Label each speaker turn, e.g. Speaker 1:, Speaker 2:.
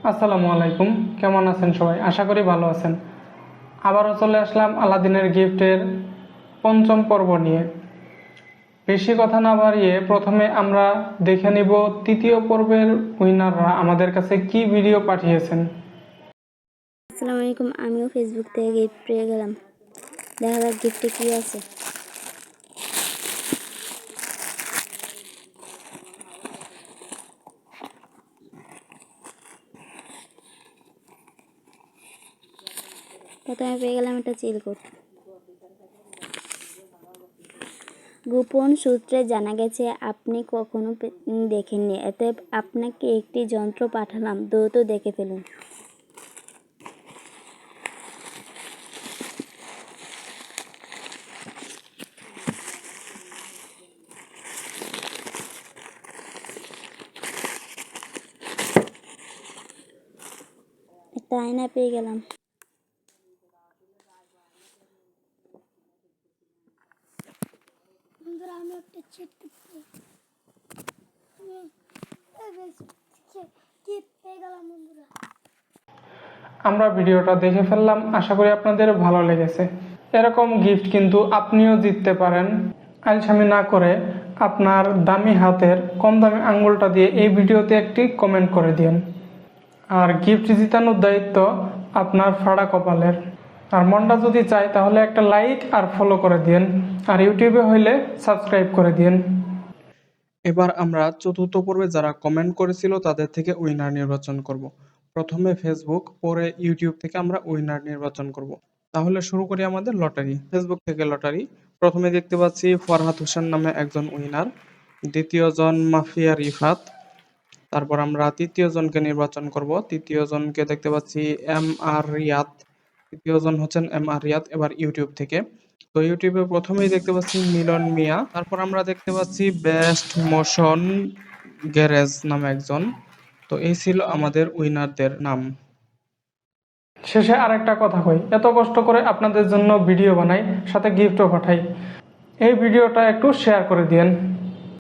Speaker 1: আসসালামু আলাইকুম, কেমন আছেন সবাই? আশা করি ভালো আছেন। আবারও চলে আসলাম আলাদিনের গিফটের পঞ্চম পর্ব নিয়ে। বেশি কথা না বাড়িয়ে প্রথমে আমরা দেখে নিব তৃতীয় পর্বের উইনাররা আমাদের কাছে কি ভিডিও পাঠিয়েছেন।
Speaker 2: আসসালামু আলাইকুম। আমিও ফেসবুক থেকে গিফট পেয়ে গেলাম। দেখা যাক গিফটে কি আছে। প্রথমে পেয়ে গেলাম একটা চিলকোট। গোপন সূত্রে জানা গেছে আপনি কখনো দেখেননি, এতে আপনাকে একটি যন্ত্র পাঠালাম, দ্রুত দেখে ফেলুন। একটা আয়না পেয়ে গেলাম। আমি একটা
Speaker 1: আমরা ভিডিওটা দেখে ফেললাম, আশা করি আপনাদের ভালো লেগেছে। এরকম গিফট কিন্তু আপনিও জিততে পারেন। আলসামি না করে আপনার দামি হাতের কম দামি আঙ্গুলটা দিয়ে এই ভিডিওতে একটি কমেন্ট করে দিন। আর গিফট জিতানোর দায়িত্ব আপনার ফাড়া কপালের। আর মনটা যদি চায় তাহলে একটা লাইক আর ফলো করে দিন, আর ইউটিউবে হইলে সাবস্ক্রাইব করে দিন।
Speaker 3: এবার আমরা চতুর্থ পর্বে যারা কমেন্ট করেছিল তাদের থেকে উইনার নির্বাচন করব। প্রথমে ফেসবুক, পরে ইউটিউব থেকে আমরা উইনার নির্বাচন করব। তাহলে শুরু করি আমাদের লটারি। ফেসবুক থেকে লটারি। প্রথমে দেখতে পাচ্ছি ফরহাদ হোসেন নামে একজন উইনার, দ্বিতীয় জন মাফিয়া রিফাত, তারপর আমরা তৃতীয় জনকে নির্বাচন করব। তৃতীয় জনকে দেখতে পাচ্ছি এম আর রিয়াদ, তৃতীয় জন হচ্ছেন এম আর রিয়াদ। এবার ইউটিউব থেকে, তো ইউটিউবে প্রথমেই দেখতে পাচ্ছি মিলন মিয়া, তারপর আমরা দেখতে পাচ্ছি বেস্ট মোশন গ্যারেজ নামে একজন। তো এই ছিল আমাদের উইনারদের নাম।
Speaker 1: শেষে আরেকটা কথা কই, এত কষ্ট করে আপনাদের জন্য ভিডিও বানাই, সাথে গিফটও পাঠাই, এই ভিডিওটা একটু শেয়ার করে দিন।